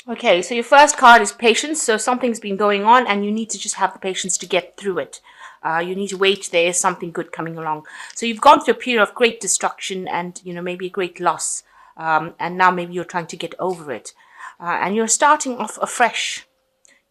Okay, so your first card is patience. So something's been going on, and you need to just have the patience to get through it. You need to wait. There is something good coming along. So you've gone through a period of great destruction, and maybe a great loss, and now maybe you're trying to get over it, and you're starting off afresh.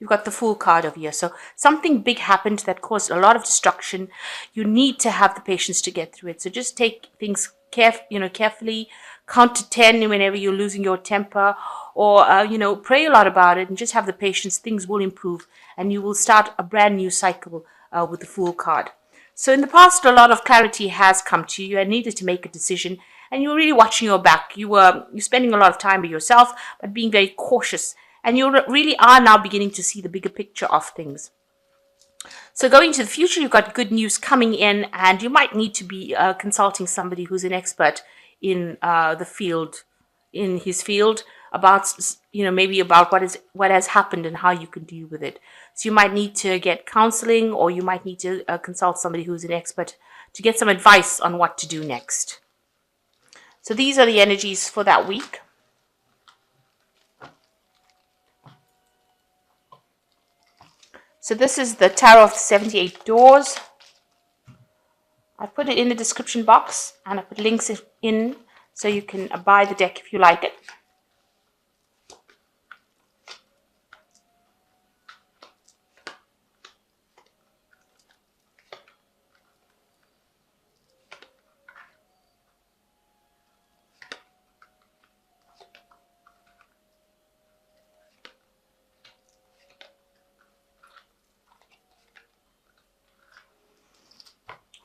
You've got the Fool card over here. So something big happened that caused a lot of destruction. You need to have the patience to get through it. So just take things carefully. Count to 10 whenever you're losing your temper, or pray a lot about it and just have the patience. Things will improve, and you will start a brand new cycle with the Fool card. So in the past, a lot of clarity has come to you. You needed to make a decision, and you were really watching your back. You're spending a lot of time by yourself, but being very cautious, and you really are now beginning to see the bigger picture of things. So going to the future, you've got good news coming in, and you might need to be consulting somebody who's an expert in the field, in his field, about maybe about what has happened and how you can deal with it. So you might need to get counseling, or you might need to consult somebody who's an expert to get some advice on what to do next. So these are the energies for that week. So this is the Tarot of the 78 Doors. I put it in the description box, and I put links in so you can buy the deck if you like it.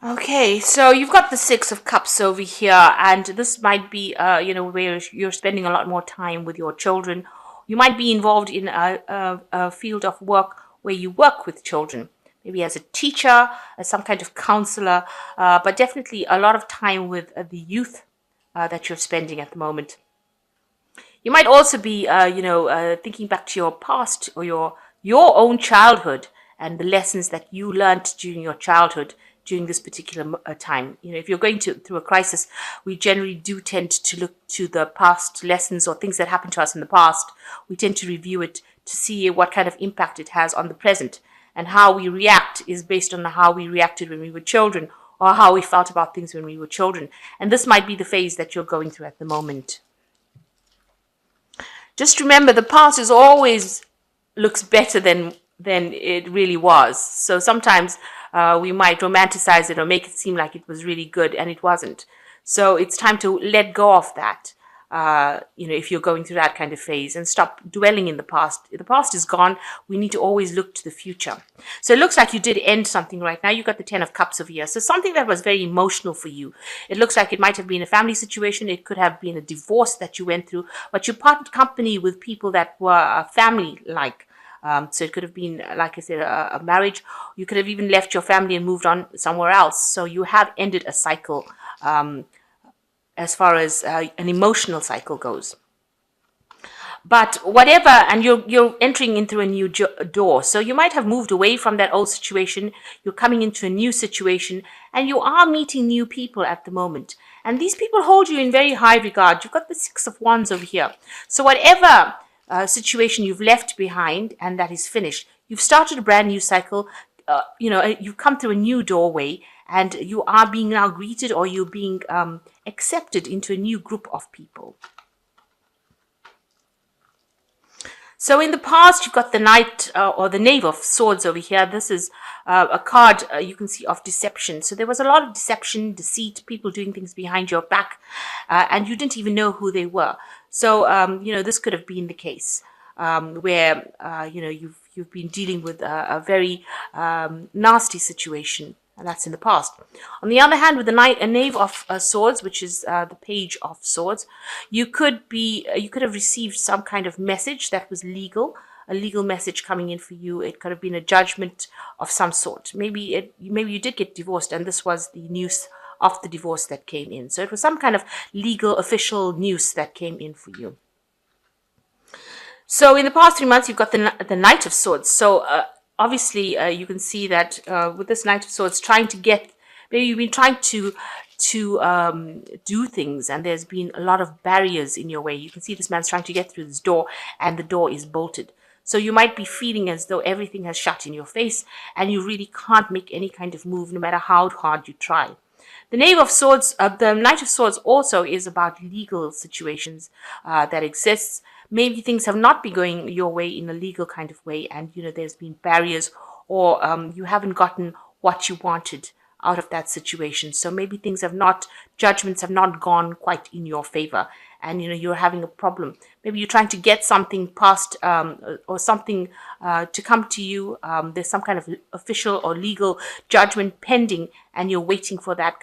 Okay, so you've got the Six of Cups over here, and this might be, where you're spending a lot more time with your children. You might be involved in a field of work where you work with children, maybe as a teacher, as some kind of counselor, but definitely a lot of time with the youth that you're spending at the moment. You might also be, thinking back to your past, or your own childhood, and the lessons that you learned during your childhood during this particular time. If you're going through a crisis, we generally do tend to look to the past lessons or things that happened to us in the past. We tend to review it to see what kind of impact it has on the present, and how we react is based on how we reacted when we were children, or how we felt about things when we were children. And this might be the phase that you're going through at the moment. Just remember, the past is always looks better than it really was. So sometimes we might romanticize it or make it seem like it was really good, and it wasn't. So it's time to let go of that. If you're going through that kind of phase, and stop dwelling in the past. The past is gone. We need to always look to the future. So it looks like you did end something right now. You got the Ten of Cups over here. So something that was very emotional for you. It looks like it might have been a family situation. It could have been a divorce that you went through, but you parted company with people that were family-like. So it could have been, like I said, a marriage. You could have even left your family and moved on somewhere else. So you have ended a cycle, as far as an emotional cycle goes. But whatever, and you're entering into a new door. So you might have moved away from that old situation. You're coming into a new situation, and you are meeting new people at the moment. And these people hold you in very high regard. You've got the Six of Wands over here. So whatever situation you've left behind and that is finished, you've started a brand new cycle. You've come through a new doorway, and you are being now greeted, or you're being accepted into a new group of people. So in the past, you've got the Knight or the Knave of Swords over here. This is a card you can see of deception. So there was a lot of deception, deceit, people doing things behind your back, and you didn't even know who they were. So this could have been the case, where you've been dealing with a very nasty situation, and that's in the past. On the other hand, with the Knave of Swords, which is the Page of Swords, you could have received some kind of message that was legal, a legal message coming in for you. It could have been a judgment of some sort. Maybe you did get divorced, and this was the news of the divorce that came in. So it was some kind of legal, official news that came in for you. So in the past 3 months, you've got the Knight of Swords. So obviously, you can see that with this Knight of Swords, maybe you've been trying to to do things, and there's been a lot of barriers in your way. You can see this man's trying to get through this door, and the door is bolted. So you might be feeling as though everything has shut in your face, and you really can't make any kind of move, no matter how hard you try. The Knave of Swords, the Knight of Swords also is about legal situations that exists. Maybe things have not been going your way in a legal kind of way, and there's been barriers, or you haven't gotten what you wanted out of that situation. So maybe judgments have not gone quite in your favor, and you're having a problem. Maybe you're trying to get something passed, or something to come to you. There's some kind of official or legal judgment pending, and you're waiting for that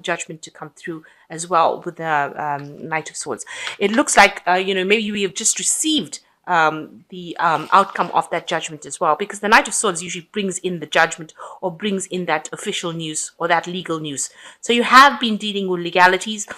judgment to come through as well with the Knight of Swords. It looks like maybe we have just received the outcome of that judgment as well, because the Knight of Swords usually brings in the judgment, or brings in that official news or that legal news. So you have been dealing with legalities.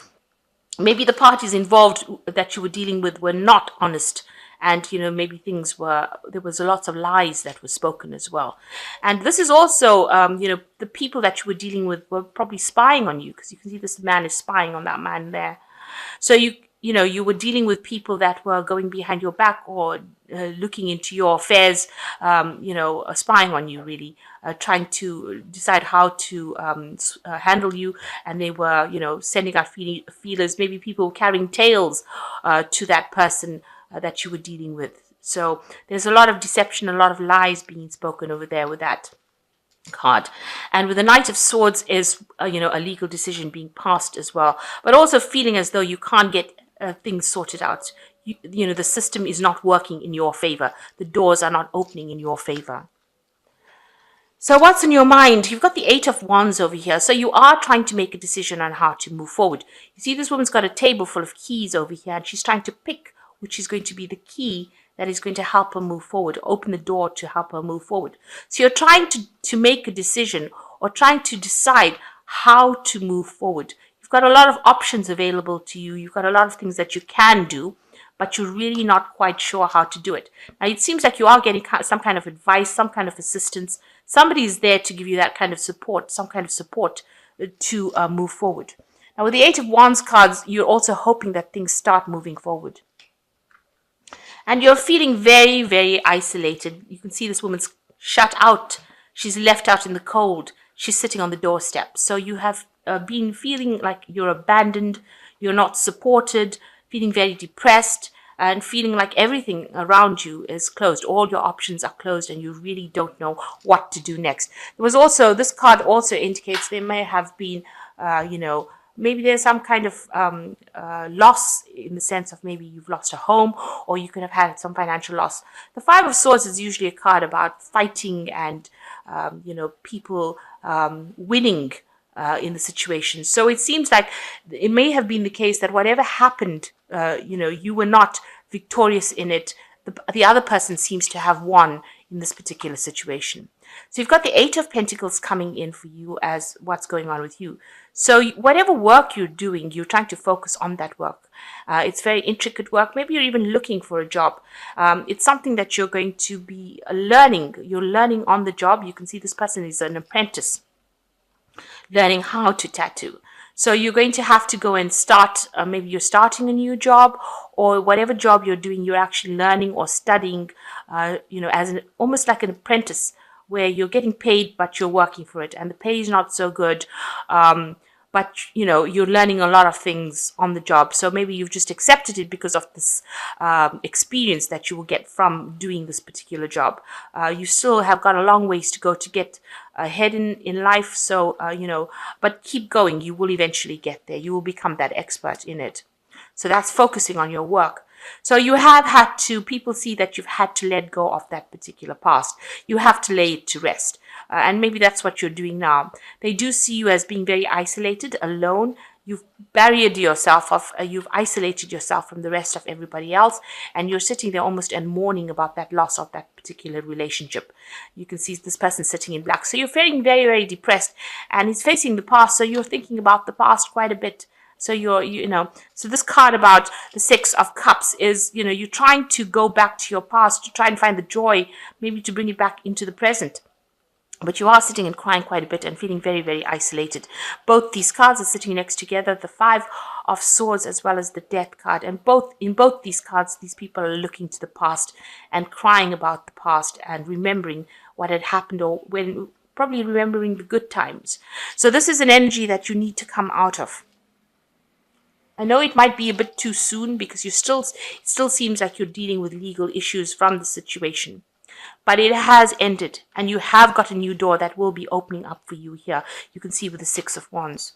Maybe the parties involved that you were dealing with were not honest, and maybe there was lots of lies that were spoken as well. And this is also the people that you were dealing with were probably spying on you, because you can see this man is spying on that man there. So you were dealing with people that were going behind your back, or looking into your affairs, spying on you, really, trying to decide how to handle you. And they were, sending out feelers, maybe people carrying tales to that person that you were dealing with. So there's a lot of deception, a lot of lies being spoken over there with that card. And with the Knight of Swords is a legal decision being passed as well, but also feeling as though you can't get things sorted out. The system is not working in your favor. The doors are not opening in your favor. So what's in your mind? You've got the Eight of Wands over here. So you are trying to make a decision on how to move forward. You see, this woman's got a table full of keys over here, and she's trying to pick which is going to be the key that is going to help her move forward, open the door to help her move forward. So you're trying to make a decision, or trying to decide how to move forward. You've got a lot of options available to you. You've got a lot of things that you can do, but you're really not quite sure how to do it. Now, it seems like you are getting some kind of advice, some kind of assistance. Somebody is there to give you that kind of support, some kind of support to move forward. Now, with the Eight of Wands cards, you're also hoping that things start moving forward. And you're feeling very, very isolated. You can see this woman's shut out. She's left out in the cold. She's sitting on the doorstep. So you have been feeling like you're abandoned, you're not supported, feeling very depressed, and feeling like everything around you is closed. All your options are closed, and you really don't know what to do next. This card also indicates there may have been, maybe there's some kind of loss, in the sense of maybe you've lost a home, or you could have had some financial loss. The Five of Swords is usually a card about fighting and, people winning in the situation. So it seems like it may have been the case that whatever happened, you were not victorious in it. The other person seems to have won in this particular situation. So you've got the Eight of Pentacles coming in for you as what's going on with you. So whatever work you're doing, you're trying to focus on that work. It's very intricate work. Maybe you're even looking for a job. It's something that you're going to be learning. You're learning on the job. You can see this person is an apprentice, learning how to tattoo. So you're going to have to go and start, maybe you're starting a new job, or whatever job you're doing, you're actually learning or studying, as almost like an apprentice, where you're getting paid, but you're working for it, and the pay is not so good. But you're learning a lot of things on the job. So maybe you've just accepted it because of this experience that you will get from doing this particular job. You still have got a long ways to go to get ahead in life. So, but keep going. You will eventually get there. You will become that expert in it. So that's focusing on your work. So you have had to, people see that you've had to let go of that particular past. You have to lay it to rest. And maybe that's what you're doing now. They do see you as being very isolated, alone. You've barriered yourself off, you've isolated yourself from the rest of everybody else, and you're sitting there almost and mourning about that loss of that particular relationship. You can see this person sitting in black. So you're feeling very, very depressed, and he's facing the past, so you're thinking about the past quite a bit. So so this card about the Six of Cups is, you're trying to go back to your past to try and find the joy, maybe to bring it back into the present. but you are sitting and crying quite a bit and feeling very, very isolated. Both these cards are sitting next together, the Five of Swords as well as the Death card. And in both these cards, these people are looking to the past and crying about the past and remembering what had happened, or when probably remembering the good times. So this is an energy that you need to come out of. I know it might be a bit too soon because it still seems like you're dealing with legal issues from the situation. But it has ended, and you have got a new door that will be opening up for you here. You can see with the Six of Wands.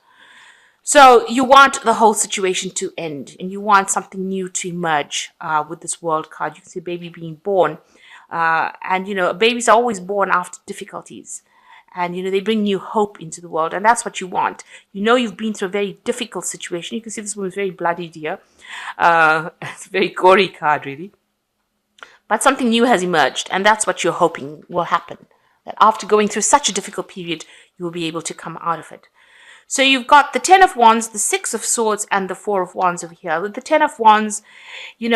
So you want the whole situation to end, and you want something new to emerge with this World card. You can see a baby being born. And, babies are always born after difficulties. And, they bring new hope into the world, and that's what you want. You've been through a very difficult situation. You can see this one is very bloodied here. It's a very gory card, really. But something new has emerged, and that's what you're hoping will happen. That after going through such a difficult period, you will be able to come out of it. So you've got the Ten of Wands, the Six of Swords, and the Four of Wands over here. With the Ten of Wands, you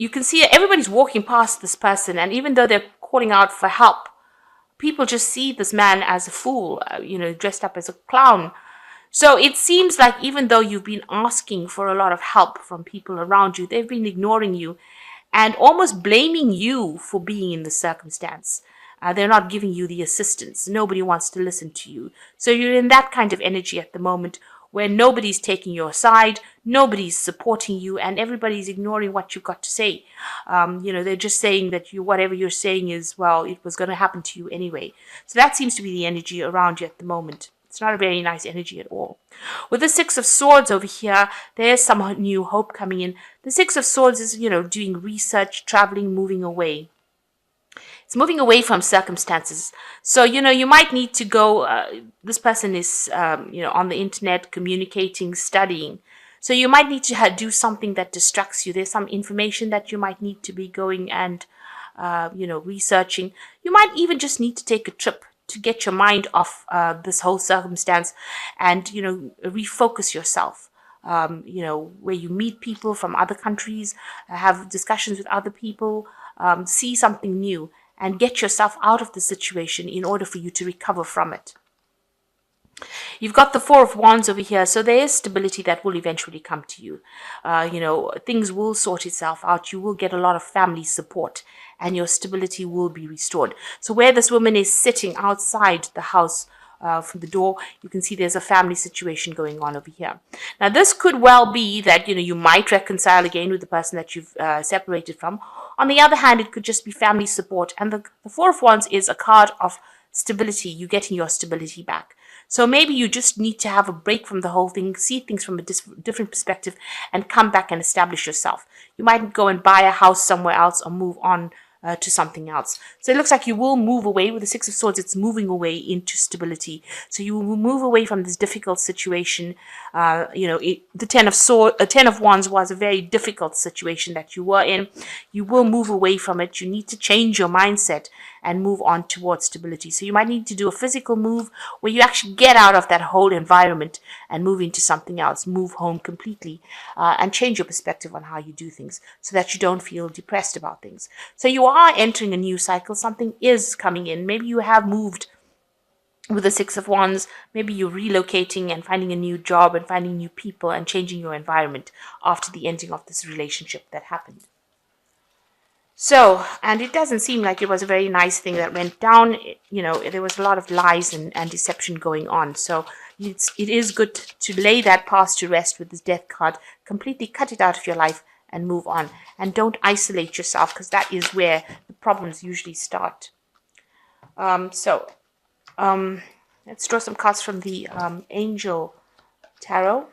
can see everybody's walking past this person, and even though they're calling out for help, people just see this man as a fool, dressed up as a clown. So it seems like even though you've been asking for a lot of help from people around you, they've been ignoring you and almost blaming you for being in the circumstance. They're not giving you the assistance. Nobody wants to listen to you. So you're in that kind of energy at the moment where nobody's taking your side, nobody's supporting you, and everybody's ignoring what you've got to say. They're just saying that whatever you're saying is, well, it was going to happen to you anyway. So that seems to be the energy around you at the moment. It's not a very nice energy at all. With the Six of Swords over here, there's some new hope coming in. The Six of Swords is, doing research, traveling, moving away. It's moving away from circumstances. So, you might need to go, this person is, on the internet, communicating, studying. So you might need to do something that distracts you. There's some information that you might need to be going and, researching. You might even just need to take a trip to get your mind off this whole circumstance and, refocus yourself. Where you meet people from other countries, have discussions with other people, see something new and get yourself out of the situation in order for you to recover from it. You've got the Four of Wands over here, so there is stability that will eventually come to you. Things will sort itself out. You will get a lot of family support and your stability will be restored. So where this woman is sitting outside the house from the door, you can see there's a family situation going on over here. Now, this could well be that, you might reconcile again with the person that you've separated from. On the other hand, it could just be family support. And the Four of Wands is a card of stability. You're getting your stability back. So maybe you just need to have a break from the whole thing, see things from a different perspective, and come back and establish yourself. You might go and buy a house somewhere else or move on to something else. So it looks like you will move away. With the Six of Swords, it's moving away into stability. So you will move away from this difficult situation. The Ten of Wands was a very difficult situation that you were in. You will move away from it. You need to change your mindset and move on towards stability. So you might need to do a physical move where you actually get out of that whole environment and move into something else, move home completely, and change your perspective on how you do things so that you don't feel depressed about things. So you are entering a new cycle. Something is coming in. Maybe you have moved with the Six of Wands. Maybe you're relocating and finding a new job and finding new people and changing your environment after the ending of this relationship that happened. So, and it doesn't seem like it was a very nice thing that went down. There was a lot of lies and deception going on. So it is good to lay that past to rest with this Death card. Completely cut it out of your life and move on. And don't isolate yourself, because that is where the problems usually start. Let's draw some cards from the Angel Tarot.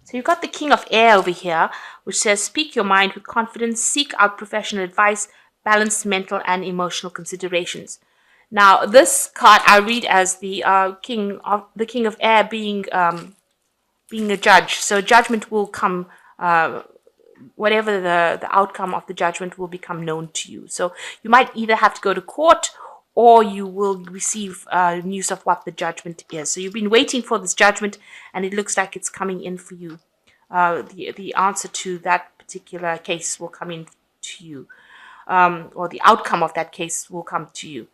So you've got the King of Air over here, which says, speak your mind with confidence, seek out professional advice, balance mental and emotional considerations. Now, this card I read as the King of Air being a judge. So judgment will come, whatever the outcome of the judgment will become known to you. So you might either have to go to court, or you will receive news of what the judgment is. So you've been waiting for this judgment, and it looks like it's coming in for you. The answer to that particular case will come in to you. or the outcome of that case will come to you.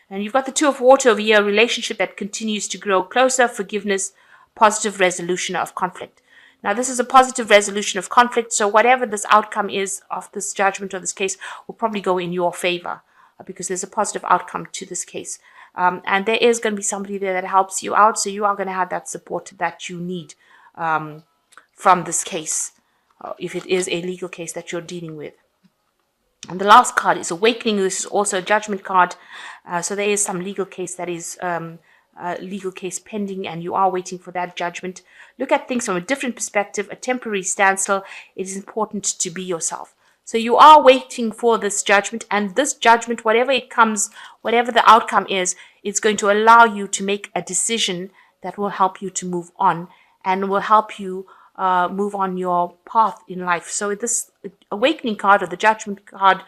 And you've got the Two of Water over here, a relationship that continues to grow closer, forgiveness, positive resolution of conflict. Now, this is a positive resolution of conflict, so whatever this outcome is of this judgment or this case will probably go in your favor because there's a positive outcome to this case. And there is going to be somebody there that helps you out, so you are going to have that support that you need from this case, if it is a legal case that you're dealing with. And the last card is Awakening. This is also a judgment card. So there is some legal case that is legal case pending, and you are waiting for that judgment. Look at things from a different perspective, a temporary standstill. It is important to be yourself. So you are waiting for this judgment, and this judgment, whatever it comes, whatever the outcome is, it's going to allow you to make a decision that will help you to move on and will help you move on your path in life. So this awakening card, or the judgment card,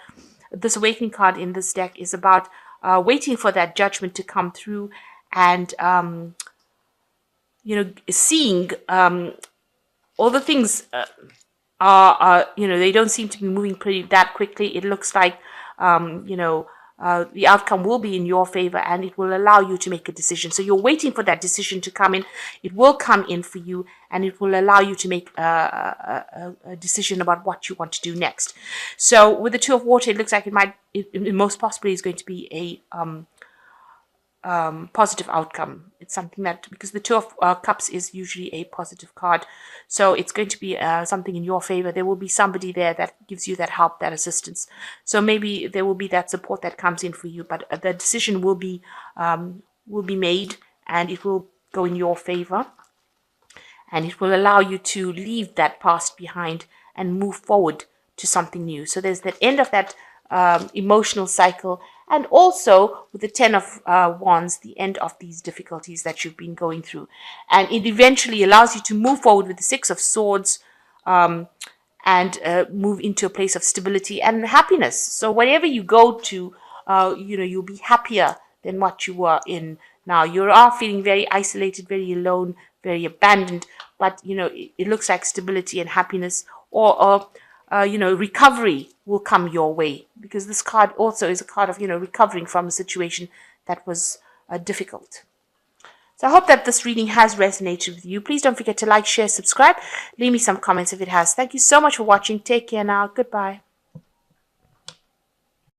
this awakening card in this deck is about waiting for that judgment to come through, and seeing all the things are they don't seem to be moving that quickly. It looks like the outcome will be in your favor, and it will allow you to make a decision. So you're waiting for that decision to come in. It will come in for you, and it will allow you to make a decision about what you want to do next. So with the Two of Water, it looks like it most possibly is going to be a positive outcome. It's something that, because the Two of Cups is usually a positive card, so it's going to be something in your favor. There will be somebody there that gives you that help, that assistance. So maybe there will be that support that comes in for you, but the decision will be made, and it will go in your favor, and it will allow you to leave that past behind and move forward to something new. So there's that end of that emotional cycle, and also with the Ten of Wands, the end of these difficulties that you've been going through. And it eventually allows you to move forward with the Six of Swords and move into a place of stability and happiness. So wherever you go to, you'll be happier than what you were in now. You are feeling very isolated, very alone, very abandoned, but it looks like stability and happiness, or recovery will come your way, because this card also is a card of, recovering from a situation that was difficult. So I hope that this reading has resonated with you. Please don't forget to like, share, subscribe. Leave me some comments if it has. Thank you so much for watching. Take care now. Goodbye.